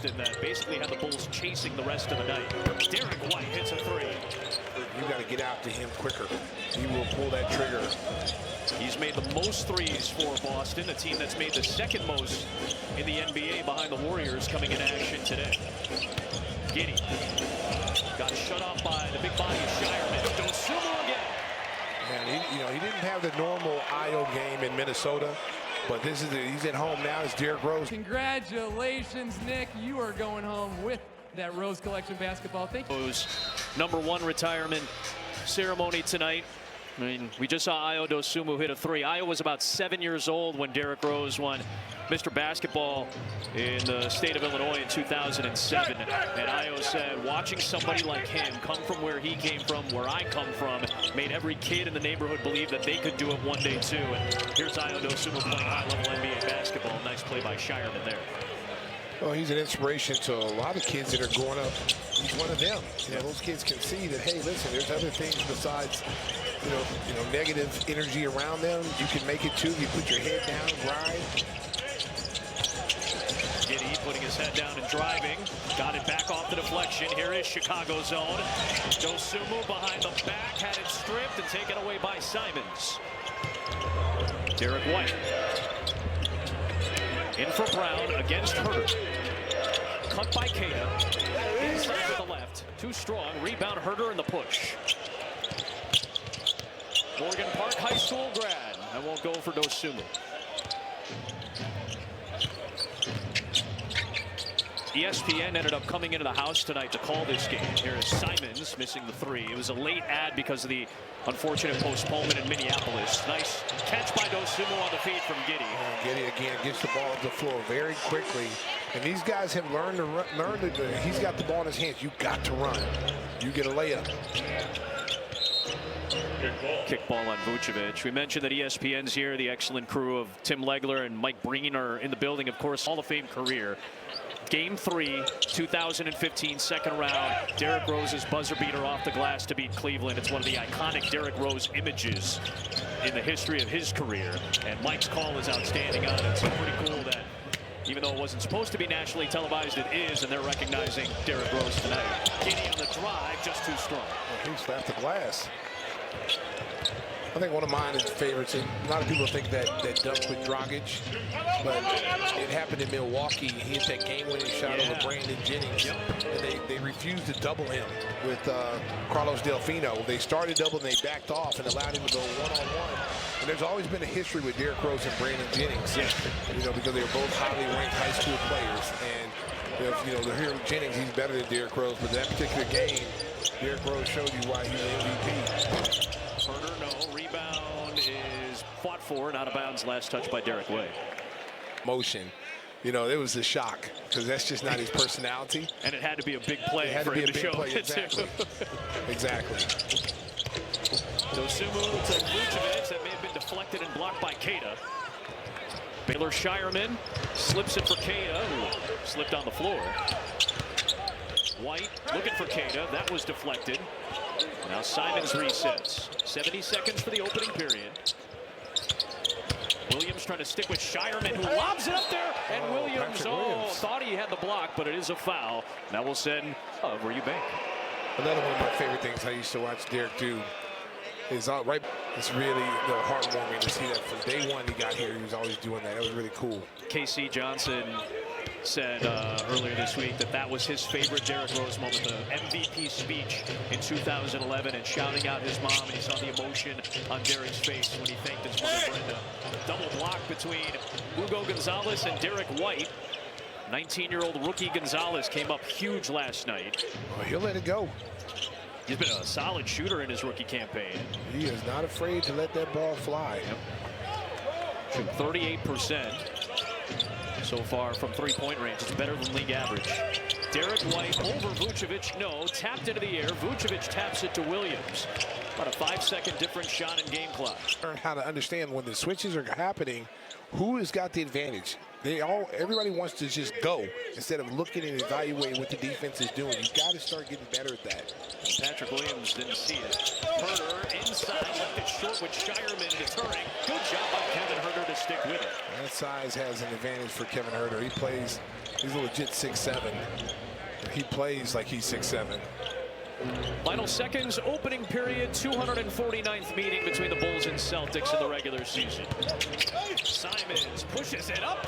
Boston that basically had the Bulls chasing the rest of the night. Derek White hits a three. You got to get out to him quicker. He will pull that trigger. He's made the most threes for Boston, a team that's made the second most in the NBA behind the Warriors coming in action today. Giddey got shut off by the big body of Shireman. Dosunmu again. Man, he didn't have the normal Io game in Minnesota, but this is he's at home now. It's Derrick Rose. Congratulations, Nick. You are going home with that Rose Collection basketball. Thank you. #1 retirement ceremony tonight. I mean, we just saw Io Dosunmu hit a three. Io was about 7 years old when Derrick Rose won Mr. Basketball in the state of Illinois in 2007. And Io said, watching somebody like him come from where he came from, where I come from, made every kid in the neighborhood believe that they could do it one day too. And here's Io Dosunmu playing high-level NBA basketball. Nice play by Shireman there. Well, he's an inspiration to a lot of kids that are growing up. He's one of them. You know, those kids can see that, hey, listen, there's other things besides, you know, negative energy around them. You can make it too. You put your head down, grind. Giddey putting his head down and driving. Got it back off the deflection. Here is Chicago zone. Dosunmu behind the back, had it stripped and taken away by Simons. Derek White. In for Brown against Herter. Cut by Queta. Inside to the left. Too strong. Rebound Herter in the push. Morgan Park High School grad. I won't go for Dosunmu. ESPN ended up coming into the house tonight to call this game. Here is Simons missing the three. It was a late ad because of the unfortunate postponement in Minneapolis. Nice catch by Dosunmu on the feed from Giddey. Giddey again gets the ball up the floor very quickly. And these guys have learned to run. He's got the ball in his hands. You got to run. You get a layup. Kickball on Vucevic. We mentioned that ESPN's here. The excellent crew of Tim Legler and Mike Breen are in the building. Of course, Hall of Fame career. Game 3, 2015, second round. Derrick Rose's buzzer beater off the glass to beat Cleveland. It's one of the iconic Derrick Rose images in the history of his career. And Mike's call is outstanding on it. So pretty cool that even though it wasn't supposed to be nationally televised, it is, and they're recognizing Derrick Rose tonight. Giddey on the drive, just too strong. He slapped the glass. I think one of mine is favorites. And a lot of people think that dunk with Dragic, but it happened in Milwaukee. He hit that game-winning shot over Brandon Jennings, and they refused to double him with Carlos Delfino. They started doubling, they backed off and allowed him to go one-on-one. And there's always been a history with Derrick Rose and Brandon Jennings, you know, because they were both highly ranked high school players. And you know, here Jennings, he's better than Derrick Rose, but that particular game, Derrick Rose showed you why he's the MVP. Herter, no. Rebound is fought for and out of bounds. Last touch by Derek White. Motion. You know, it was a shock because that's just not his personality. And it had to be a big play it had for to be him a to big show play. it Exactly. Exactly. Dosunmu to Vucevic. That may have been deflected and blocked by Queta. Baylor Shireman slips it for Queta, who slipped on the floor. White looking for Queta. That was deflected. Now Simons resets. 70 seconds for the opening period. Williams trying to stick with Shireman, who lobs it up there. And Williams, thought he had the block, but it is a foul. Now we'll send where you bank. Another one of my favorite things I used to watch Derrick do is right. It's really heartwarming to see that from day one he got here. He was always doing that. That was really cool. KC Johnson said earlier this week that was his favorite Derrick Rose moment, the MVP speech in 2011, and shouting out his mom, and he saw the emotion on Derrick's face when he thanked his mother Brenda. Double block between Hugo Gonzalez and Derek White. 19-year-old rookie Gonzalez came up huge last night. Well, he'll let it go. He's been a solid shooter in his rookie campaign. He is not afraid to let that ball fly. Shoot 38%. So far from three-point range. It's better than league average. Derek White over Vucevic. No, tapped into the air. Vucevic taps it to Williams. About a 5-second different shot in game clock. Learn how to understand when the switches are happening, who has got the advantage. Everybody wants to just go instead of looking and evaluating what the defense is doing. You got to start getting better at that. Patrick Williams didn't see it. Herter inside, left it short with Shireman deterring. Good job by Kevin Herter to stick with it. That size has an advantage for Kevin Herter. He plays He's a legit 6'7". He plays like he's 6'7". Final seconds, opening period, 249th meeting between the Bulls and Celtics in the regular season. Simons pushes it up.